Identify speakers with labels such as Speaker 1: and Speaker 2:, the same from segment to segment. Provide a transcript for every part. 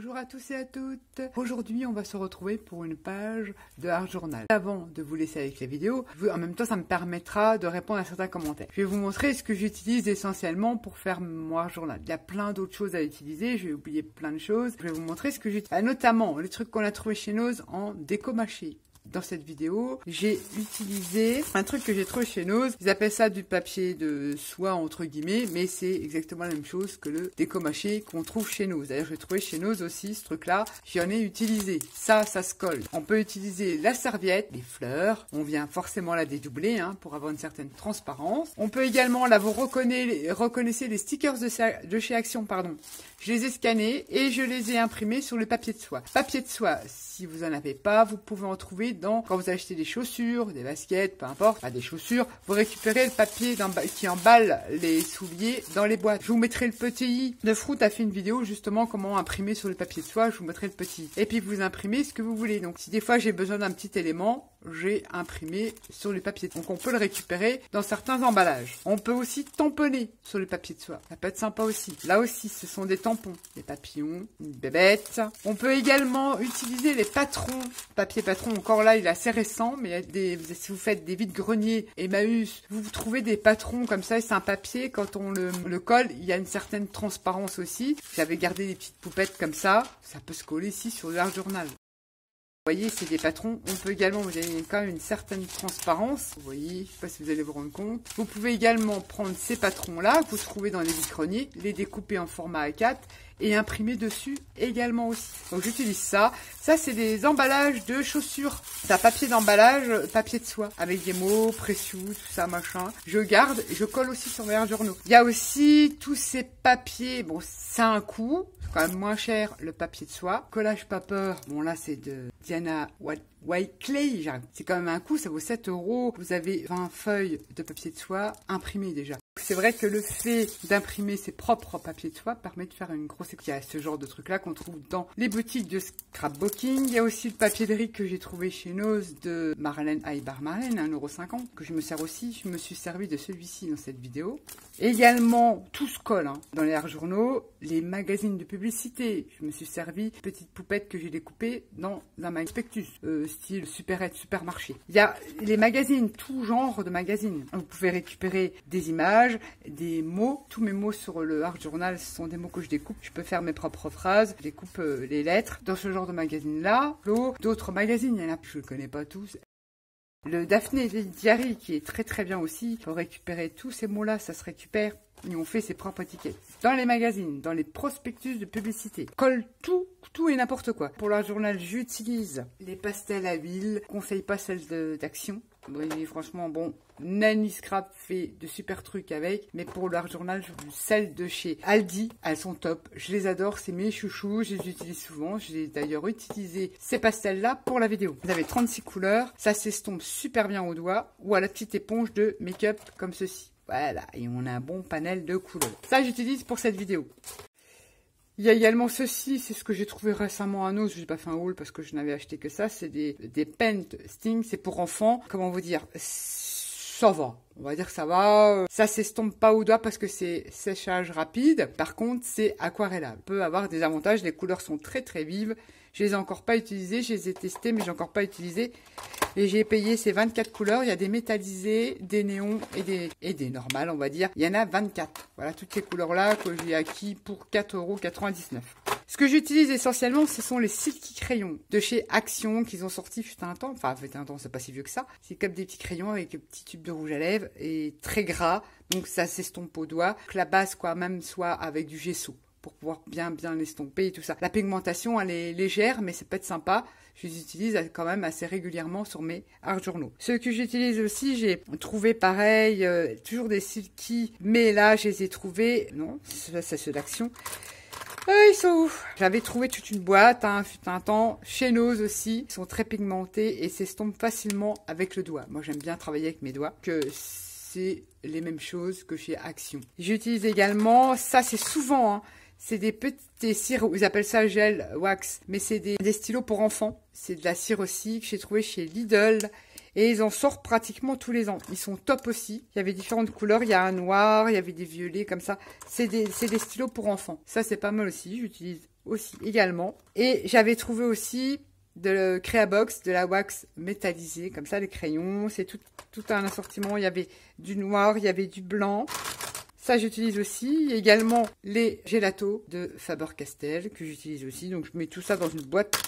Speaker 1: Bonjour à tous et à toutes. Aujourd'hui, on va se retrouver pour une page de Art Journal. Avant de vous laisser avec la vidéo, en même temps, ça me permettra de répondre à certains commentaires. Je vais vous montrer ce que j'utilise essentiellement pour faire mon Art Journal. Il y a plein d'autres choses à utiliser, je vais oublier plein de choses. Je vais vous montrer ce que j'utilise, notamment les trucs qu'on a trouvé chez Nose en déco mâché. Dans cette vidéo, j'ai utilisé un truc que j'ai trouvé chez Nose. Ils appellent ça du papier de soie entre guillemets, mais c'est exactement la même chose que le déco mâché qu'on trouve chez Nose. D'ailleurs, j'ai trouvé chez Nose aussi ce truc-là. J'en ai utilisé. Ça se colle. On peut utiliser la serviette, les fleurs. On vient forcément la dédoubler pour avoir une certaine transparence. On peut également, là, vous reconnaissez les stickers de chez Action, pardon. Je les ai scannés et je les ai imprimés sur le papier de soie. Papier de soie, si vous en avez pas, vous pouvez en trouver quand vous achetez des chaussures, des baskets, peu importe, des chaussures, vous récupérez le papier qui emballe les souliers dans les boîtes. Je vous mettrai le petit de Fruit a fait une vidéo justement comment imprimer sur le papier de soie, je vous mettrai le petit. Et puis vous imprimez ce que vous voulez. Donc si des fois j'ai besoin d'un petit élément, j'ai imprimé sur le papier. Donc on peut le récupérer dans certains emballages. On peut aussi tamponner sur le papier de soie. Ça peut être sympa aussi. Là aussi, ce sont des tampons, des papillons, une bébête. On peut également utiliser les patrons. Papier patron, encore là, il est assez récent, mais si vous faites des vides-greniers Emmaüs, vous trouvez des patrons comme ça, et c'est un papier, quand on le colle, il y a une certaine transparence aussi. J'avais gardé des petites poupettes comme ça peut se coller ici sur le Art Journal. Vous voyez, c'est des patrons. On peut également, vous avez quand même une certaine transparence. Vous voyez, je ne sais pas si vous allez vous rendre compte. Vous pouvez également prendre ces patrons-là que vous trouvez dans les vides-greniers, les découper en format A4 et imprimer dessus également aussi. Donc j'utilise ça. Ça, c'est des emballages de chaussures. C'est un papier d'emballage, papier de soie, avec des mots précieux, tout ça, machin. Je garde et je colle aussi sur mes Art journaux. Il y a aussi tous ces papiers. Bon, ça a un coût. Quand même moins cher le papier de soie. Collage paper, bon là c'est de Diana White Clay, c'est quand même un coût, ça vaut 7 €. Vous avez 20 feuilles de papier de soie imprimées déjà. C'est vrai que le fait d'imprimer ses propres papiers de soie permet de faire une grosse économie. Il y a ce genre de truc là qu'on trouve dans les boutiques de scrapbooking. Il y a aussi le papier de riz que j'ai trouvé chez Nose de Marlène Aybar Marlène, 1,50 € que je me sers aussi. Je me suis servi de celui-ci dans cette vidéo. Également, tout se colle dans les Art journaux, les magazines de publicité. Je me suis servi de petites poupettes que j'ai découpées dans un prospectus, style supérette, supermarché. Il y a les magazines, tout genre de magazines. Vous pouvez récupérer des images, des mots. Tous mes mots sur le Art Journal, ce sont des mots que je découpe. Je peux faire mes propres phrases, je découpe les lettres. Dans ce genre de magazine-là, d'autres magazines, il y en a, je ne les connais pas tous. Le Daphné Diary, qui est très très bien aussi. Il faut récupérer tous ces mots-là, ça se récupère. Et on fait ses propres étiquettes. Dans les magazines, dans les prospectus de publicité. Colle tout et n'importe quoi. Pour l'Art Journal, j'utilise les pastels à huile. Je conseille pas celles d'Action. Oui, franchement, bon, Nanny Scrap fait de super trucs avec, mais pour l'Art Journal, celles de chez Aldi, elles sont top. Je les adore, c'est mes chouchous, je les utilise souvent. J'ai d'ailleurs utilisé ces pastels-là pour la vidéo. Vous avez 36 couleurs, ça s'estompe super bien au doigt, ou à la petite éponge de make-up comme ceci. Voilà, et on a un bon panel de couleurs. Ça, j'utilise pour cette vidéo. Il y a également ceci, c'est ce que j'ai trouvé récemment à Nose, je n'ai pas fait un haul parce que je n'avais acheté que ça, c'est des Paint Sting, c'est pour enfants, comment vous dire, ça va, on va dire que ça va, ça s'estompe pas au doigt parce que c'est séchage rapide, par contre c'est aquarellable, peut avoir des avantages, les couleurs sont très très vives, je les ai encore pas utilisées, je les ai testées mais j'ai encore pas utilisé. Et j'ai payé ces 24 couleurs. Il y a des métallisés, des néons et des normales, on va dire. Il y en a 24. Voilà, toutes ces couleurs-là que j'ai acquis pour 4,99 €. Ce que j'utilise essentiellement, ce sont les Silky crayons de chez Action qu'ils ont sorti fut un temps. Enfin, fut un temps, c'est pas si vieux que ça. C'est comme des petits crayons avec des petits tubes de rouge à lèvres et très gras. Donc ça s'estompe au doigt. Que la base, même soit avec du gesso, pour pouvoir bien l'estomper et tout ça. La pigmentation, elle est légère, mais ça peut être sympa. Je les utilise quand même assez régulièrement sur mes Art journaux. Ceux que j'utilise aussi, j'ai trouvé pareil, toujours des Silky, mais là, je les ai trouvés, non, c'est ceux d'Action. Ils sont où? J'avais trouvé toute une boîte, fut un temps, chez Nose aussi. Ils sont très pigmentés et s'estompent facilement avec le doigt. Moi, j'aime bien travailler avec mes doigts, que c'est les mêmes choses que chez Action. J'utilise également, ça c'est souvent, c'est des petits cires, ils appellent ça gel wax, mais c'est des stylos pour enfants. C'est de la cire aussi que j'ai trouvé chez Lidl. Et ils en sortent pratiquement tous les ans. Ils sont top aussi. Il y avait différentes couleurs. Il y a un noir, il y avait des violets comme ça. C'est des stylos pour enfants. Ça, c'est pas mal aussi. J'utilise aussi également. Et j'avais trouvé aussi de Créabox, de la wax métallisée, comme ça les crayons, c'est tout un assortiment, il y avait du noir, il y avait du blanc. Ça, j'utilise aussi. Il y a également les gelatos de Faber-Castell que j'utilise aussi. Donc, je mets tout ça dans une boîte.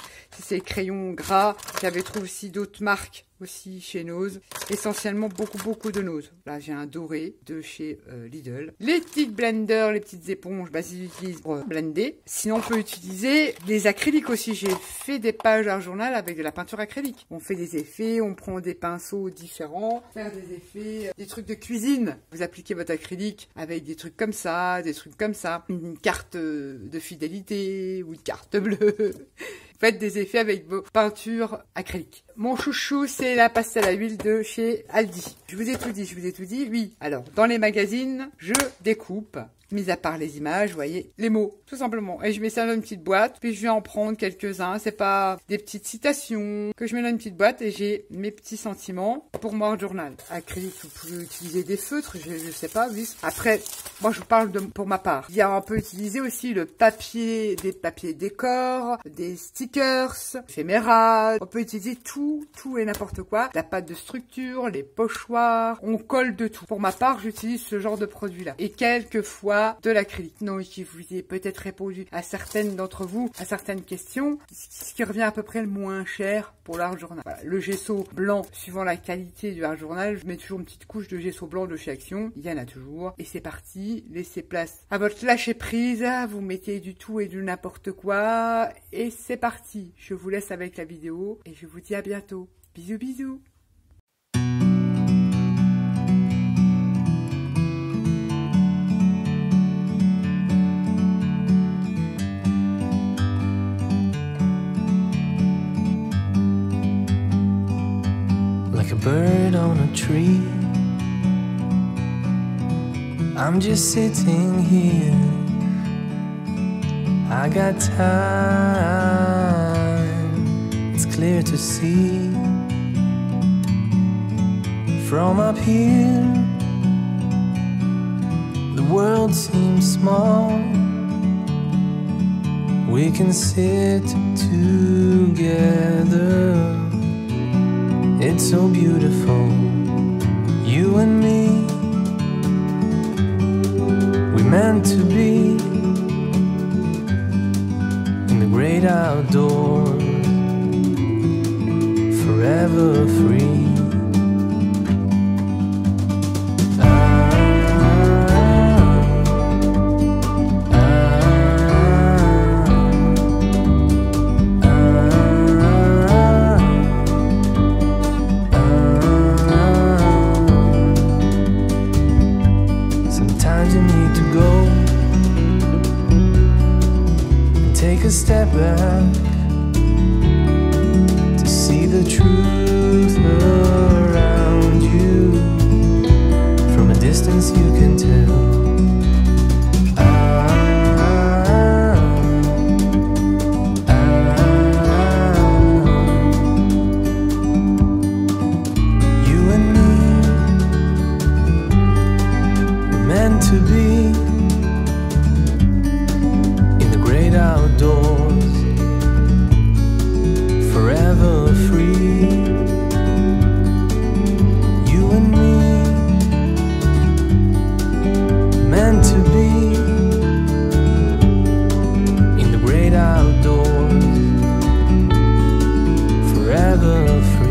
Speaker 1: C'est crayons gras. J'avais trouvé aussi d'autres marques aussi chez Nose. Essentiellement, beaucoup de Nose. Là, j'ai un doré de chez Lidl. Les petites blenders, les petites éponges, bah, j'utilise pour blender. Sinon, on peut utiliser des acryliques aussi. J'ai fait des pages art journal avec de la peinture acrylique. On fait des effets, on prend des pinceaux différents, faire des effets, des trucs de cuisine. Vous appliquez votre acrylique avec des trucs comme ça, des trucs comme ça. Une carte de fidélité ou une carte bleue. Faites des effets avec vos peintures acryliques. Mon chouchou, c'est la pastel à huile de chez Aldi. Je vous ai tout dit, oui. Alors, dans les magazines, je découpe, mis à part les images, vous voyez, les mots, tout simplement. Et je mets ça dans une petite boîte, puis je vais en prendre quelques-uns. C'est pas des petites citations que je mets dans une petite boîte et j'ai mes petits sentiments pour mon journal. Acrylique, vous pouvez utiliser des feutres, je sais pas, oui. Après, moi, je vous parle pour ma part. On peut utiliser aussi le papier, des papiers décor, des stickers, éphémérales. On peut utiliser tout et n'importe quoi. La pâte de structure, les pochoirs, on colle de tout. Pour ma part, j'utilise ce genre de produit-là. Et quelquefois, de l'acrylique. Non, je vous ai peut-être répondu à certaines d'entre vous, à certaines questions, ce qui revient à peu près le moins cher pour l'art journal. Voilà, le gesso blanc, suivant la qualité du art journal, je mets toujours une petite couche de gesso blanc de chez Action. Il y en a toujours. Et c'est parti. Laissez place à votre lâcher prise. Vous mettez du tout et du n'importe quoi. Et c'est parti. Je vous laisse avec la vidéo et je vous dis à bientôt. Bisous, bisous.
Speaker 2: Like a bird on a tree, I'm just sitting here. I got time, it's clear to see. From up here, the world seems small. We can sit together. It's so beautiful, you and me. We meant to be in the great outdoors, forever free. Sometimes you need to go and take a step back to see the truth around you. From a distance you can tell. You and me, we're meant to be in the great outdoors, forever free. You and me, meant to be in the great outdoors, forever free.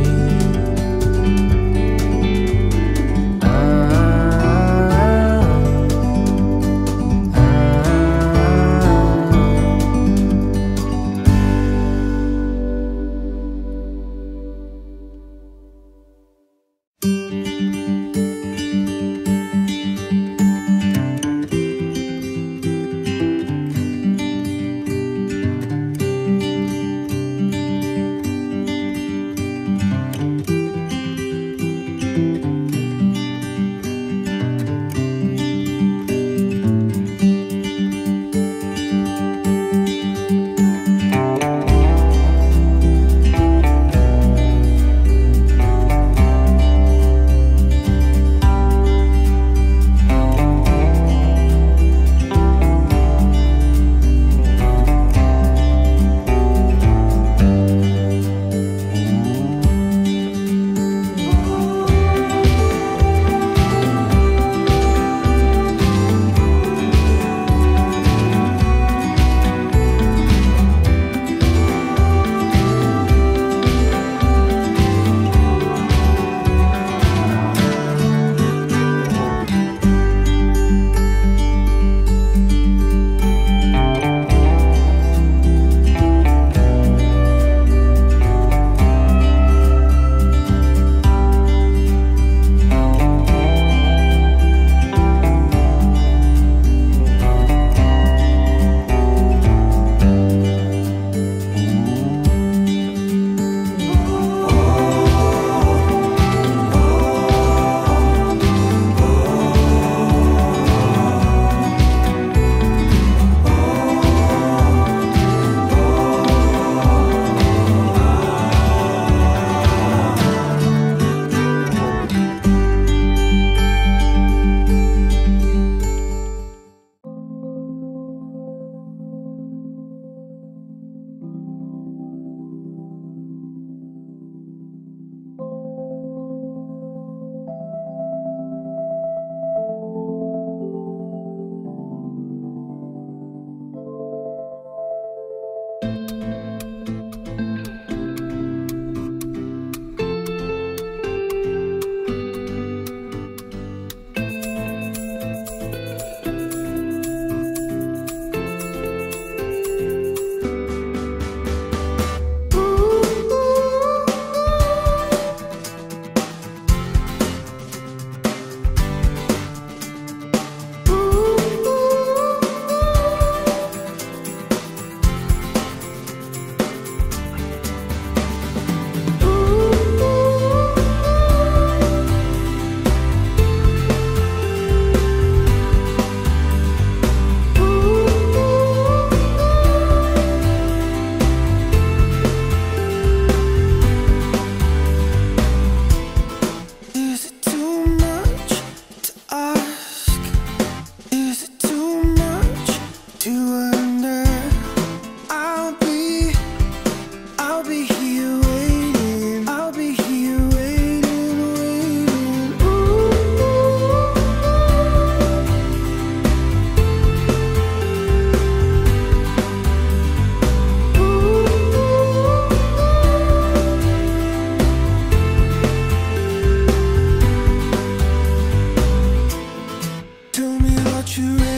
Speaker 2: you